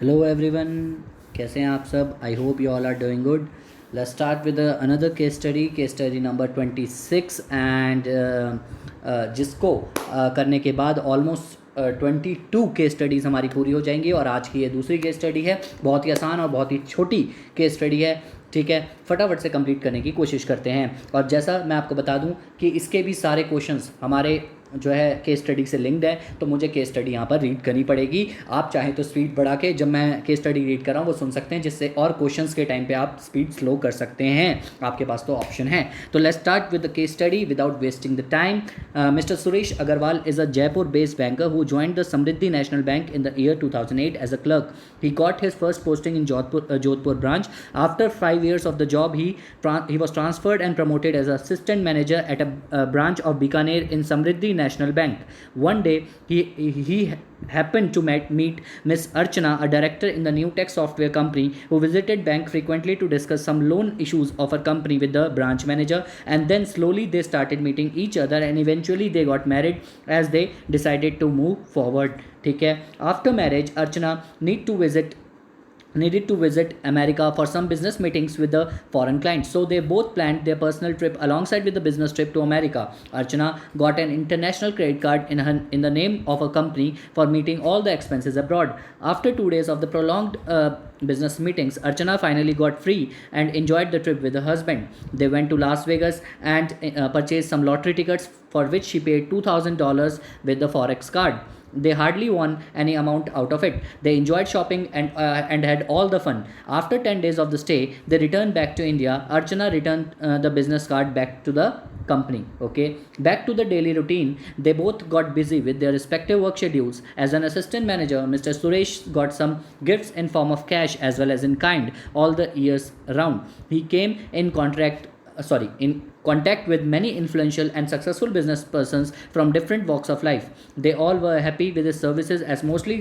Hello everyone, कैसे हैं आप सब? I hope you all are doing good. Let's start with another case study number 26 and जिसको करने के बाद ऑलमोस्ट 22 केस स्टडीज़ हमारी पूरी हो जाएंगी. और आज की ये दूसरी केस स्टडी है. बहुत ही आसान और बहुत ही छोटी केस स्टडी है. ठीक है, फटाफट से कंप्लीट करने की कोशिश करते हैं. और जैसा मैं आपको बता दूं कि इसके भी सारे क्वेश्चंस हमारे जो है केस स्टडी से लिंक्ड है, तो मुझे केस स्टडी यहाँ पर रीड करनी पड़ेगी. आप चाहें तो स्पीड बढ़ा के जब मैं केस स्टडी रीड कर रहा हूँ वो सुन सकते हैं, जिससे और क्वेश्चंस के टाइम पे आप स्पीड स्लो कर सकते हैं. आपके पास तो ऑप्शन है. तो let's start with the case study without wasting the time. Mister Suresh Agrawal is a Jaipur based banker who joined the Samriddhi National Bank in the year 2008 as a clerk. He got his first posting in Jodhpur branch. After 5 years of the job, he was transferred and promoted as assistant manager at a branch of Bikaner in Samriddhi National Bank. One day, he happened to meet Miss Archana, a director in the new tech software company, who visited bank frequently to discuss some loan issues of her company with the branch manager. And then slowly they started meeting each other, and eventually they got married as they decided to move forward. ठीक है. After marriage, Archana needed to visit America for some business meetings with the foreign clients. So they both planned their personal trip alongside with the business trip to America. Archana got an international credit card in the name of a company for meeting all the expenses abroad. After 2 days of the prolonged business meetings, Archana finally got free and enjoyed the trip with her husband. They went to Las Vegas and purchased some lottery tickets for which she paid $2,000 with the Forex card. They hardly won any amount out of it. They enjoyed shopping and had all the fun. After 10 days of the stay, they returned back to India. Archana returned the business card back to the company. Okay, back to the daily routine. They both got busy with their respective work schedules. As an assistant manager, Mr. Suresh got some gifts in form of cash as well as in kind all the years round. He came in contact with many influential and successful business persons from different walks of life. They all were happy with his services, as mostly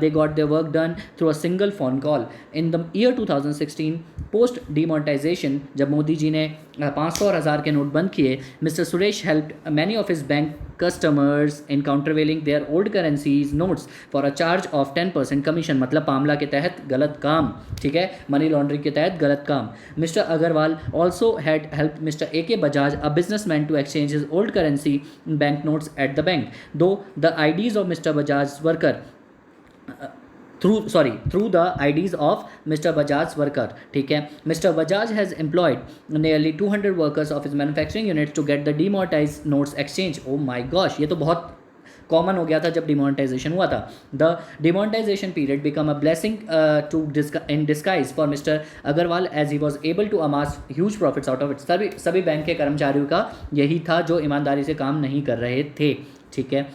they got their work done through a single phone call. In the year 2016, post demonetization, जब मोदी जी ने 500 और 1000 के note बंद किए, mister Suresh helped many of his bank customers in countervailing their old currencies notes for a charge of 10% commission. मतलब पामला के तहत गलत काम. ठीक है, मनी लॉन्ड्रिंग के तहत गलत काम. Mister Agrawal also had helped Mr. A.K. Bajaj, a businessman, to exchange his old currency banknotes at the bank. Though the IDs of Mr. Bajaj's worker through the IDs of Mr. Bajaj's worker. ठीक है. Mr. Bajaj has employed nearly 200 workers of his manufacturing units to get the demonetized notes exchanged. Oh my gosh, ये तो बहुत common हो गया था जब demonetization हुआ था. The demonetization period become a blessing to in disguise for mister Agarwal, as he was able to amass huge profits out of it. सभी बैंक के कर्मचारियों का यही था जो ईमानदारी से काम नहीं कर रहे थे. ठीक है.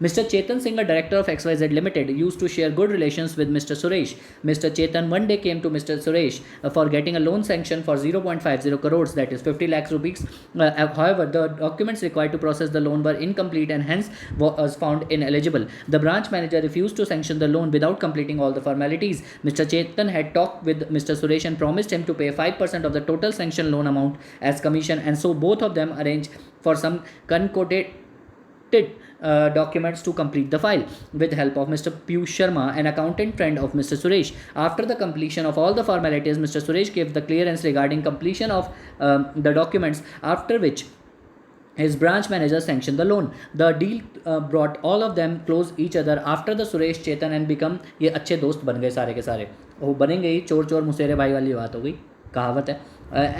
Mr. Chetan Singh, a director of XYZ Limited, used to share good relations with Mr. Suresh. Mr. Chetan one day came to Mr. Suresh for getting a loan sanction for 0.50 crores, that is 50 lakhs rupees. However, the documents required to process the loan were incomplete and hence was found ineligible. The branch manager refused to sanction the loan without completing all the formalities. Mr. Chetan had talked with Mr. Suresh and promised him to pay 5% of the total sanction loan amount as commission, and so both of them arranged for some concocted documents to complete the file with help of Mr. Piyush Sharma, an accountant friend of Mr. Suresh. After the completion of all the formalities, Mr. Suresh gave the clearance regarding completion of the documents, after which his branch manager sanctioned the loan. The deal brought all of them close each other after the Suresh, Chetan and become ये अच्छे दोस्त बन गए सारे के सारे. वो बनेंगे ही, चोर चोर मुसेरे भाई वाली बात हो गई, कहावत है.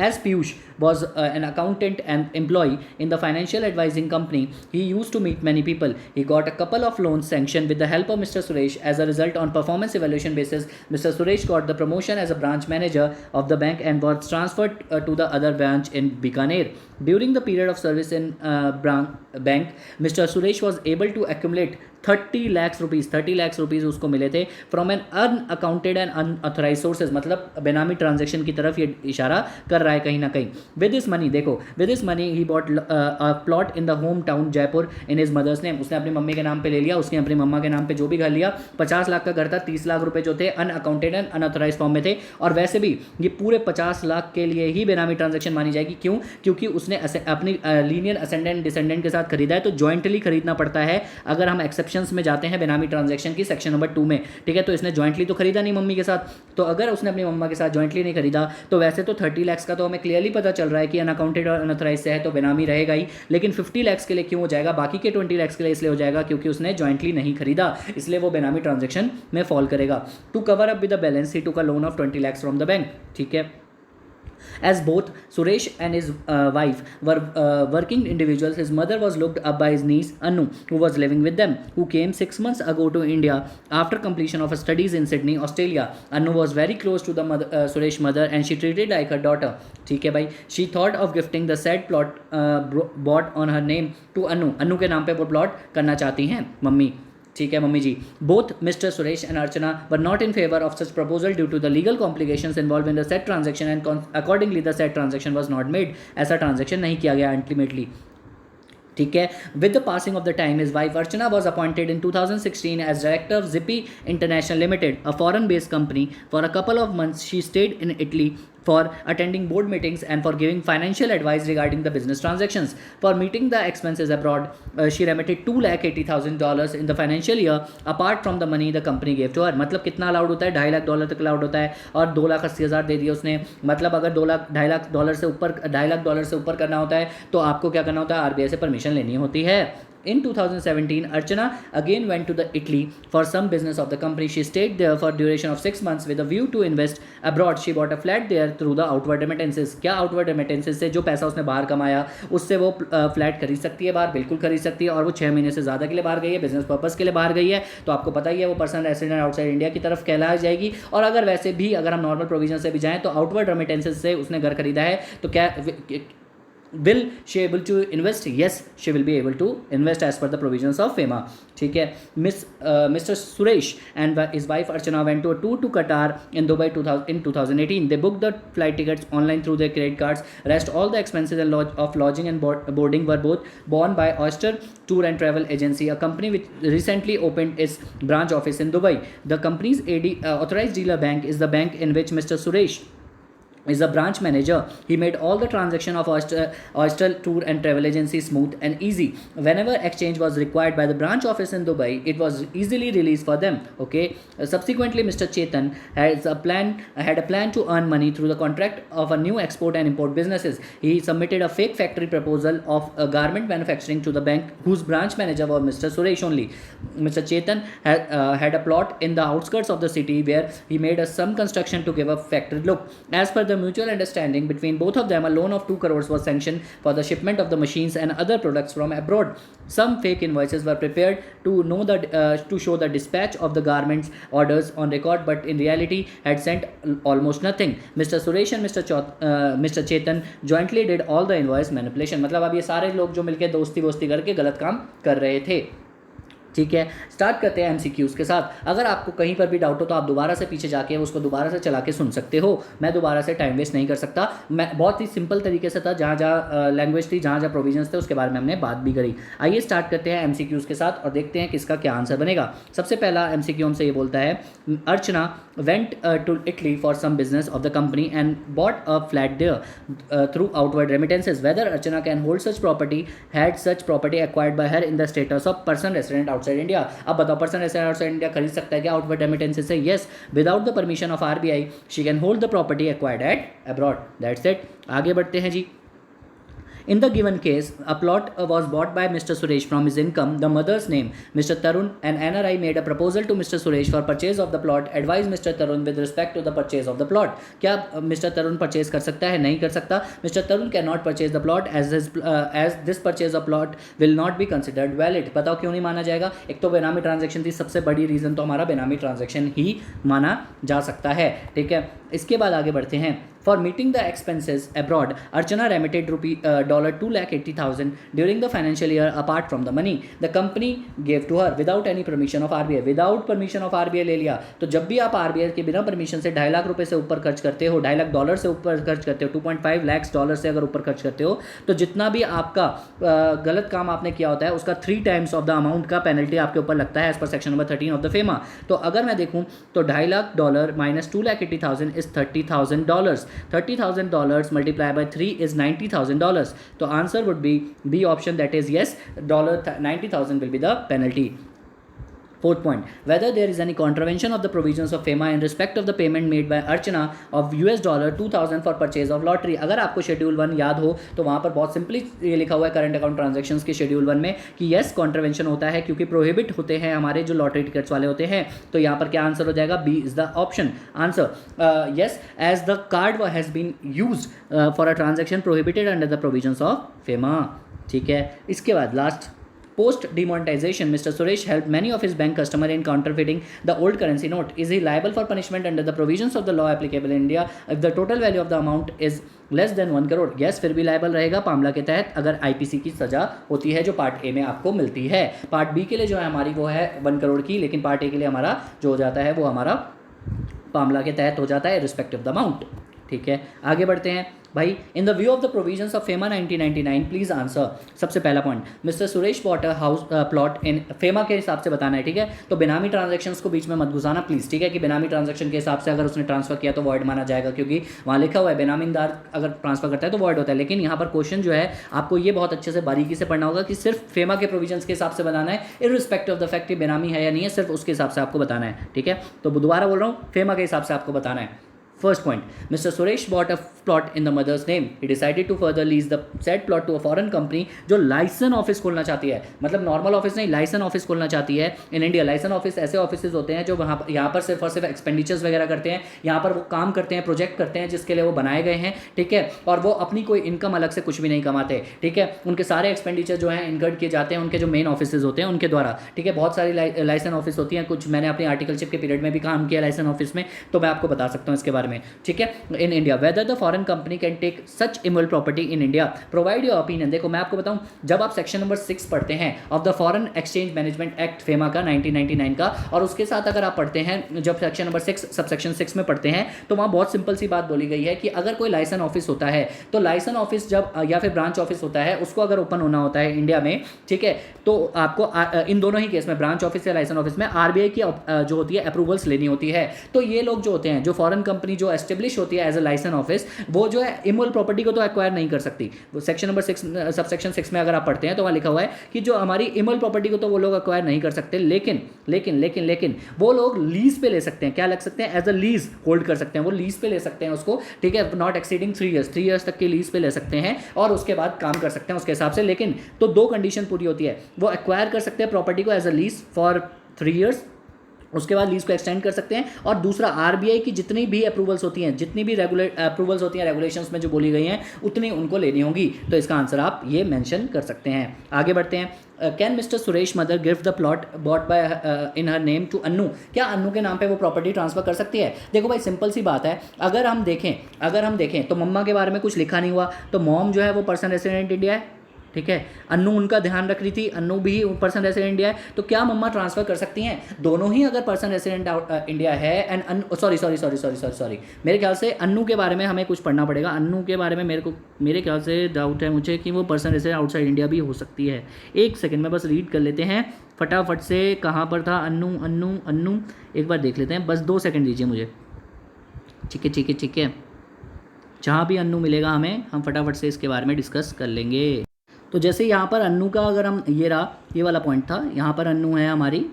As Piyush was an accountant and employee in the financial advising company, he used to meet many people. He got a couple of loans sanctioned with the help of Mr. Suresh. As a result, on performance evaluation basis, Mr. Suresh got the promotion as a branch manager of the bank and was transferred to the other branch in Bikaner. During the period of service in bank, Mr. Suresh was able to accumulate 30 lakhs rupees उसको मिले थे from an unaccounted and unauthorised sources. मतलब benami transaction की तरफ ये इशारा कर रहा है कहीं ना कहीं. विद दिस मनी, देखो with this money he bought plot in the home town Jaipur in his mother's name, उसने अपनी मम्मी के नाम पे ले लिया, उसने अपनी मम्मा के नाम पे जो भी घर लिया, 50 लाख का घर था, 30 लाख रुपए जो थे अनअकाउंटेड एंड अनऑथराइज फॉर्म में थे। और वैसे भी ये पूरे 50 लाख के लिए ही बेनामी ट्रांजैक्शन मानी जाएगी। क्यों? क्योंकि उसने अपनी लीनियर असेंडेंट डिसेंडेंट के साथ खरीदा है, तो जॉइंटली खरीदना पड़ता है अगर हम एक्सेप्शंस में जाते हैं बेनामी ट्रांजैक्शन की सेक्शन नंबर 2 में, ठीक है। तो इसने जॉइंटली तो खरीदा नहीं मम्मी के साथ, तो अगर उसने अपनी मम्मा के साथ जॉइंटली नहीं खरीदा तो वैसे तो 30 लाख का तो हमें क्लियरली पता चल रहा है कि अनअकाउंटेड और अनऑथराइज से है तो बेनामी रहेगा ही, लेकिन 50 लाख के लिए क्यों हो जाएगा, बाकी के 20 लाख के लिए इसलिए हो जाएगा क्योंकि उसने जॉइंटली नहीं खरीदा, इसलिए वो बेनामी ट्रांजैक्शन में फॉल करेगा। To cover up with the balance he took a loan of 20 lakh from the bank, ठीक है। As both Suresh and his wife were working individuals, his mother was looked up by his niece Anu, who was living with them, who came 6 months ago to India after completion of her studies in Sydney, Australia. Anu was very close to the Suresh mother and she treated like her daughter. ठीक है भाई, she thought of gifting the said plot bought on her name to Anu. अनु के नाम पे वो plot करना चाहती हैं मम्मी, ठीक है mummy ji. Both mister Suresh and Archana were not in favour of such proposal due to the legal complications involve in the said transaction and accordingly the said transaction was not made, ऐसा transaction नहीं किया गया ultimately, ठीक है। With the passing of the time his wife Archana was appointed in 2016 as director of GP International Limited, a foreign based company. For a couple of months she stayed in Italy for attending board meetings and for giving financial advice regarding the business transactions. For meeting the expenses abroad, she remitted $280,000 in the financial year apart from the money the company gave to her. मतलब कितना allowed होता है? $2.5 लाख तक allowed होता है और $2,80,000 दे दिया उसने। मतलब अगर $2.5 से ऊपर $2.5 से ऊपर करना होता है तो आपको क्या करना होता है? आरबीआई से परमिशन लेनी होती है। In 2017, Archana again went to the Italy for some business of the company. She stayed there for duration of 6 months with a view to invest abroad. She bought a flat there through the outward remittances. क्या outward remittances से जो पैसा उसने बाहर कमाया उससे वो flat खरीद सकती है बाहर, बिल्कुल खरीद सकती है। और वो 6 महीने से ज़्यादा के लिए बाहर गई है, बिजनेस पर्पज़ के लिए बाहर गई है, तो आपको पता ही है वो पर्सनल रेसिडेंट आउटसाइड इंडिया की तरफ कहलाई जाएगी। और अगर वैसे भी अगर हम नॉर्मल प्रोविजन से भी जाएँ तो आउटवर्ड रेमिटेंसेज से उसने घर खरीदा है, तो क्या will she able to invest? Yes, she will be able to invest as per the provisions of FEMA, ठीक है। Mr. Suresh and his wife Archana went to a tour to Qatar in Dubai in 2018. They booked the flight tickets online through their credit cards. Rest all the expenses of lodging and boarding were both borne by Oyster Tour and Travel Agency, a company which recently opened its branch office in Dubai. The company's authorized dealer bank is the bank in which Mr. Suresh is a branch manager. He made all the transaction of Oyster Tour and Travel Agency smooth and easy. Whenever exchange was required by the branch office in Dubai, it was easily released for them. Okay. Subsequently, Mr. Chetan had a plan to earn money through the contract of a new export and import businesses. He submitted a fake factory proposal of a garment manufacturing to the bank, whose branch manager was Mr. Suresh only. Mr. Chetan had a plot in the outskirts of the city where he made some construction to give a factory look. As per the mutual understanding between both of them, a loan of 2 crores was sanctioned for the shipment of the machines and other products from abroad. Some fake invoices were prepared to show the dispatch of the garments orders on record, but in reality had sent almost nothing. Mr. Suresh and Mr. Chetan jointly did all the invoice manipulation. मतलब अब ये सारे लोग जो मिलके दोस्ती करके गलत काम कर रहे थे, ठीक है। स्टार्ट करते हैं एमसीक्यूज़ के साथ। अगर आपको कहीं पर भी डाउट हो तो आप दोबारा से पीछे जाके उसको दोबारा से चला के सुन सकते हो, मैं दोबारा से टाइम वेस्ट नहीं कर सकता। मैं बहुत ही सिंपल तरीके से था, जहाँ जहाँ लैंग्वेज थी, जहाँ जहाँ प्रोविजंस थे, उसके बारे में हमने बात भी करी। आइए स्टार्ट करते हैं एमसीक्यूज़ के साथ और देखते हैं किसका क्या आंसर बनेगा। सबसे पहला एमसीक्यू हमसे ये बोलता है, अर्चना went to Italy for some business of the company and bought a flat there through outward remittances. Whether Archana can hold such property, had such property acquired by her in the status of person resident outside India. अब बताओ, person resident outside India खरीद सकता है क्या outward remittances से? Yes, without the permission of RBI, she can hold the property acquired at abroad. That's it. आगे बढ़ते हैं जी। In the given case, a plot was bought by Mr. Suresh from his income, the mother's name, Mr. Tarun, and NRI made a proposal to Mr. Suresh for purchase of the plot. Advise Mr. Tarun with respect to the purchase of the plot. क्या Mr. Tarun purchase कर सकता है? नहीं कर सकता। Mr. Tarun cannot purchase the plot as this purchase of plot will not be considered valid. बताओ क्यों नहीं माना जाएगा? एक तो बेनामी ट्रांजेक्शन थी, सबसे बड़ी रीज़न तो हमारा बेनामी ट्रांजेक्शन ही माना जा सकता है, ठीक है। इसके बाद आगे बढ़ते हैं। For meeting the expenses abroad Archana remitted $280,000 during the financial year apart from the money the company gave to her without any permission of RBI. Without permission of RBI ले लिया। तो जब भी आप आरबीआई के बिना परमिशन से $2.5 लाख से ऊपर खर्च करते हो, $2.5 लाख से ऊपर खर्च करते हो, $2.5 लाख से अगर ऊपर खर्च करते हो, तो जितना भी आपका गलत काम आपने किया होता है उसका 3 टाइम्स ऑफ द अमाउंट का पेनल्टी आपके ऊपर लगता है as per section number 13 of the FEMA. तो अगर मैं देखूं तो $2.5 lakh minus $2,80,000 is $30,000। $30,000 multiplied by 3 is $90,000. So answer would be B option, that is yes, $90,000 will be the penalty. Fourth point, whether there is any contravention of the provisions of FEMA in respect of the payment made by Archana of $2,000 for purchase of lottery। अगर आपको schedule 1 याद हो तो वहाँ पर बहुत simply ये लिखा हुआ है करंट अकाउंट ट्रांजैक्शंस के शेड्यूल 1 में कि यस कॉन्ट्रवेंशन होता है क्योंकि प्रोहिबिट होते हैं हमारे जो लॉटरी टिकट्स वाले होते हैं। तो यहाँ पर क्या आंसर हो जाएगा? B is the option answer. Yes, as the card has been use for a transaction prohibited under the provisions of FEMA. ठीक है, इसके बाद last, post demonetization Mr. Suresh helped many of his bank customer in counterfeiting the old currency note. Is he liable for punishment under the provisions of the law applicable in India if the total value of the amount is less than 1 crore? Yes, फिर भी liable रहेगा पामला के तहत अगर IPC की सजा होती है जो पार्ट ए में आपको मिलती है। पार्ट बी के लिए जो है हमारी वो है 1 करोड़ की, लेकिन पार्ट ए के लिए हमारा जो हो जाता है वो हमारा पामला के तहत हो जाता है रिस्पेक्टिव द अमाउंट। ठीक है, आगे बढ़ते हैं भाई। In the view of the provisions of FEMA 1999 please answer. सबसे पहला point, mister Suresh bought a house plot in FEMA के हिसाब से बताना है। ठीक है, तो बेनामी ट्रांजैक्शंस को बीच में मत घुसाना प्लीज। ठीक है, कि बेनामी ट्रांजैक्शन के हिसाब से अगर उसने ट्रांसफर किया तो वॉइड माना जाएगा, क्योंकि वहाँ लिखा हुआ है बेनामीदार अगर ट्रांसफर करता है तो वॉइड होता है। लेकिन यहाँ पर क्वेश्चन जो है आपको ये बहुत अच्छे से बारीकी से पढ़ना होगा कि सिर्फ फेमा के प्रोविजंस के हिसाब से बनाना है, इररिस्पेक्टिव ऑफ द फैक्ट बेनामी है या नहीं है, सिर्फ उसके हिसाब से आपको बताना है। ठीक है, तो दोबारा बोल रहा हूँ, फेमा के हिसाब से आपको बताना है। First point, Mr. Suresh bought a plot in the mother's name. He decided to further lease the said plot to a foreign company जो लाइसेंस ऑफिस खोलना चाहती है, मतलब नॉर्मल ऑफिस नहीं, लाइसेंस ऑफिस खोलना चाहती है इन इंडिया। लाइसेंस ऑफिस ऐसे ऑफिस होते हैं जो यहाँ पर सिर्फ और सिर्फ एक्सपेंडिचर्स वगैरह करते हैं, यहाँ पर वो काम करते हैं, प्रोजेक्ट करते हैं जिसके लिए वो बनाए गए हैं। ठीक है, और वो अपनी कोई इनकम अलग से कुछ भी नहीं कमाते। ठीक है, उनके सारे एक्सपेंडिचर जो हैं इनकर्ड किए जाते हैं उनके जो मेन ऑफिस होते हैं उनके द्वारा। ठीक है, बहुत सारी लाइसेंस ऑफिस होती हैं, कुछ मैंने अपनी आर्टिकलशिप के पीरियड में भी काम किया लाइसेंस ऑफिस में, तो मैं आपको बता सकता हूँ इसके बारे में। ठीक है, in India whether the foreign company can take such immoral property in India, provide your opinion. देखो मैं आपको बताऊं, जब आप सेक्शन नंबर 6 पढ़ते हैं of the foreign exchange management act FEMA का 1999 का, और उसके साथ अगर आप पढ़ते हैं जब सेक्शन नंबर 6 सबसेक्शन 6 में पढ़ते हैं, तो वहाँ बहुत सिंपल सी बात बोली गई है कि अगर कोई लाइसेंस ऑफिस होता है तो लाइसेंस ऑफिस जब या फिर ब्रांच ऑफिस होता है उसको अगर ओपन होना होता है इंडिया में, ठीक है, तो आपको इन दोनों ही केस में ब्रांच ऑफिस या लाइसेंस ऑफिस में आरबीआई की जो होती है अप्रूवल्स लेनी होती है। तो ये लोग जो होते हैं, जो फॉरेन कंपनी जो एस्टेब्लिश होती है एज अ लाइसेंस ऑफिस, वो जो है इमोरल प्रॉपर्टी को तो एक्वायर नहीं कर सकती। सेक्शन नंबर 6 सबसेक्शन 6 में अगर आप पढ़ते हैं तो वहाँ लिखा हुआ है कि जो हमारी इमोरल प्रॉपर्टी को तो वो लोग एक्वायर नहीं कर सकते, लेकिन लेकिन लेकिन लेकिन वो लोग लीज पे ले सकते हैं। क्या लग सकते हैं? एज अ लीज होल्ड कर सकते हैं, वो लीज पे ले सकते हैं उसको। ठीक है, नॉट एक्सीडिंग 3 ईयर्स, 3 ईयर्स तक की लीज पे ले सकते हैं और उसके बाद काम कर सकते हैं उसके हिसाब से। लेकिन तो 2 कंडीशन पूरी होती है, वो एक्वायर कर सकते हैं प्रॉपर्टी को as a lease for 3 years, उसके बाद लीज को एक्सटेंड कर सकते हैं, और दूसरा आरबीआई की जितनी भी अप्रूवल्स होती हैं, जितनी भी अप्रूवल्स होती हैं रेगुलेशंस में जो बोली गई हैं, उतनी उनको लेनी होगी। तो इसका आंसर आप ये मेंशन कर सकते हैं। आगे बढ़ते हैं। Can mister Suresh mother give the plot bought by in her name to Annu, क्या अन्नू के नाम पे वो प्रॉपर्टी ट्रांसफर कर सकती है? देखो भाई सिंपल सी बात है, अगर हम देखें तो मम्मा के बारे में कुछ लिखा नहीं हुआ, तो मॉम जो है वो पर्सन रेसिडेंट इंडिया है। ठीक है, अन्नू उनका ध्यान रख रही थी, अन्नू भी पर्सन रेसिडेंट इंडिया है, तो क्या मम्मा ट्रांसफर कर सकती हैं? दोनों ही अगर पर्सन रेसिडेंट इंडिया है एंड सॉरी मेरे ख्याल से अन्नू के बारे में हमें कुछ पढ़ना पड़ेगा। अन्नू के बारे में मेरे ख्याल से डाउट है मुझे कि वो पर्सन रेसिडेंट आउटसाइड इंडिया भी हो सकती है। एक सेकंड में बस रीड कर लेते हैं फटाफट से, कहाँ पर था अन्नू अन्नू अन्नू, एक बार देख लेते हैं, बस 2 सेकंड दीजिए मुझे। ठीक है, जहाँ भी अन्नू मिलेगा हमें, हम फटाफट से इसके बारे में डिस्कस कर लेंगे। तो जैसे यहाँ पर अन्नू का अगर हम ये वाला पॉइंट था, यहाँ पर अन्नू है हमारी,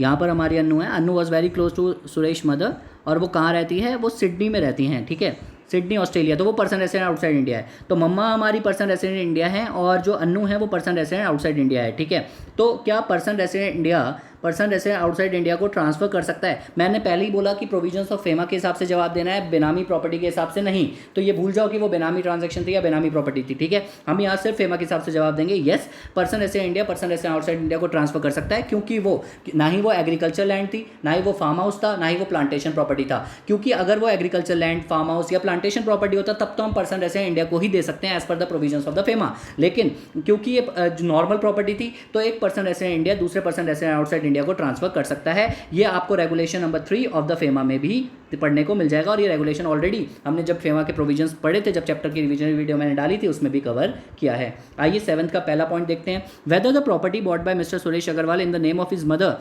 यहाँ पर हमारी अन्नू है। Annu was very close to Suresh mother, और वो कहाँ रहती है? वो सिडनी में रहती हैं। ठीक है, सिडनी ऑस्ट्रेलिया, तो वो पर्सन रेसिडेंट आउटसाइड इंडिया है। तो मम्मा हमारी पर्सन रेसिडेंट इंडिया है और जो अन्नू है वो पर्सन रेसिडेंट आउटसाइड इंडिया है। ठीक है, तो क्या पर्सन रेसिडेंट इंडिया पर्सन ऐसे आउटसाइड इंडिया को ट्रांसफर कर सकता है। मैंने पहले ही बोला कि प्रोविजंस ऑफ फेमा के हिसाब से जवाब देना है, बेनामी प्रॉपर्टी के हिसाब से नहीं। तो ये भूल जाओ कि वो बेनामी ट्रांजैक्शन थी या बेनामी प्रॉपर्टी थी, ठीक है। हम यहाँ सिर्फ फेमा के हिसाब से जवाब देंगे, यस पर्सन ऐसे इंडिया, पर्सन ऐसे आउटसाइड इंडिया को ट्रांसफर कर सकता है, क्योंकि वो ना ही वो एग्रीकल्चर लैंड थी, ना ही वो फार्म हाउस था, ना ही वो प्लांटेशन प्रॉपर्टी था। क्योंकि अगर वो एग्रीकल्चर लैंड, फार्म हाउस या प्लांटेशन प्रॉपर्टी होता तब तो हम पर्सन ऐसे इंडिया को ही दे सकते हैं as per the provisions of the FEMA. लेकिन क्योंकि ये नॉर्मल प्रॉपर्टी थी तो एक पर्सन ऐसे इंडिया दूसरे पर्सन ऐसे आउटसाइड इंडिया को ट्रांसफर कर सकता है। ये आपको regulation number 3 of the FEMA में भी पढ़ने को मिल जाएगा, और ये रेगुलेशन ऑलरेडी हमने जब फेमा के प्रोविजंस पढ़े थे, जब चैप्टर की रिवीजन वीडियो मैंने डाली थी उसमें भी कवर किया है। आइए 7th का पहला पॉइंट देखते हैं। Whether the property bought by mister Suresh Agarwal in the name of his mother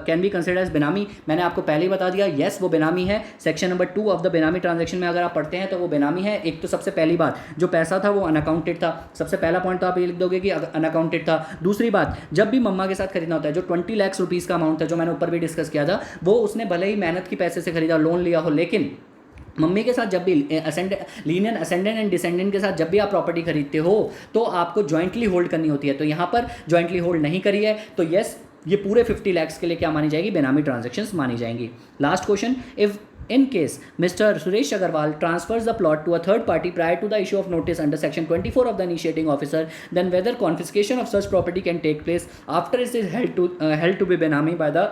can be considered as benami. मैंने आपको पहले ही बता दिया, यस वो बेनामी है। सेक्शन नंबर 2 ऑफ द बेनामी ट्रांजैक्शन में अगर आप पढ़ते हैं तो वो बेनामी है। एक तो सबसे पहली बात, जो पैसा था वो अनअकाउंटेड था। सबसे पहला पॉइंट तो आप ये लिख दोगे कि अनअकाउंटेड था। दूसरी बात, जब भी मम्मा के साथ खरीदना होता है, जो 20 लाख रुपीज़ का अमाउंट था जो मैंने ऊपर भी डिस्कस किया था, वो उसने भले ही मेहनत की पैसे से खरीदा, लोन लिया हो, लेकिन मम्मी के साथ जब भी लीनियर असेंडेंट एंड डिसेंडेंट के साथ जब भी आप प्रॉपर्टी खरीदते हो तो आपको जॉइंटली होल्ड करनी होती है। तो यहाँ पर जॉइंटली होल्ड नहीं करी है, तो यस ये पूरे 50 लाख के लिए क्या मानी जाएगी, बेनामी ट्रांजैक्शंस मानी जाएंगी। Last question, if in case Mr. Suresh Agarwal transfers the plot to a third party prior to the issue of notice under section 24 of the initiating officer, then whether confiscation of such property can take place after it is held to be benami by the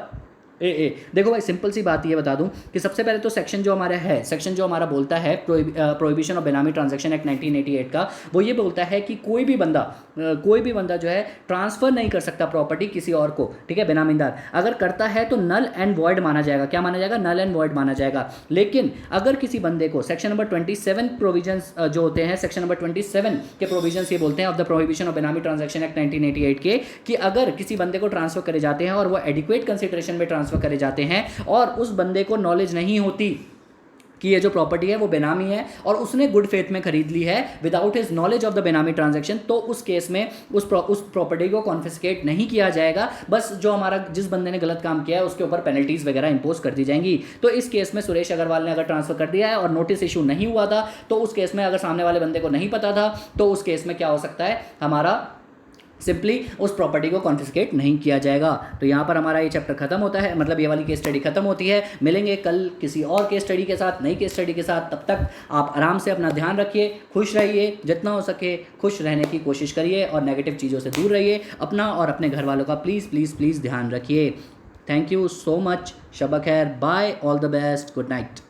देखो भाई simple सी बात ये बता दूं कि सबसे पहले तो सेक्शन जो हमारा है, सेक्शन जो हमारा बोलता है प्रोहिबिशन ऑफ बेनामी ट्रांजैक्शन एक्ट 1988 का, वो ये बोलता है कि कोई भी बंदा जो है ट्रांसफर नहीं कर सकता प्रॉपर्टी किसी और को, ठीक है, बेनामीदार। अगर करता है तो नल एंड वॉइड माना जाएगा। क्या माना जाएगा, नल एंड वॉइड माना जाएगा। लेकिन अगर किसी बंदे को सेक्शन नंबर 27 प्रोविजंस जो होते हैं, सेक्शन नंबर 27 के प्रोविजंस ये बोलते हैं ऑफ द प्रोहिबिशन ऑफ बेनामी ट्रांजैक्शन एक्ट 1988 के, कि अगर किसी बंदे को ट्रांसफर करे जाते हैं और वो एडिक्वेट कंसिडरेशन में ट्रांसफर करे जाते हैं और उस बंदे को नॉलेज नहीं होती कि ये जो प्रॉपर्टी है वो बेनामी है और उसने गुड फेथ में खरीद ली है without his knowledge of the बेनामी ट्रांजैक्शन, तो उस केस में उस प्रॉपर्टी को कॉन्फिस्केट नहीं किया जाएगा। बस जो हमारा जिस बंदे ने गलत काम किया है उसके ऊपर पेनल्टीज वगैरह इंपोज कर दी जाएंगी। तो इस केस में सुरेश अग्रवाल ने अगर ट्रांसफर कर दिया है और नोटिस इशू नहीं हुआ था, तो उस केस में अगर सामने वाले बंदे को नहीं पता था, तो उस केस में क्या हो सकता है, हमारा सिंपली उस प्रॉपर्टी को कॉन्फिस्केट नहीं किया जाएगा। तो यहाँ पर हमारा ये चैप्टर खत्म होता है, मतलब ये वाली केस स्टडी खत्म होती है। मिलेंगे कल किसी और केस स्टडी के साथ, नई केस स्टडी के साथ। तब तक आप आराम से अपना ध्यान रखिए, खुश रहिए, जितना हो सके खुश रहने की कोशिश करिए और नेगेटिव चीज़ों से दूर रहिए। अपना और अपने घर वालों का प्लीज़ प्लीज़ प्लीज़ ध्यान रखिए। Thank you so much. शब खैर, bye, all the best, good night.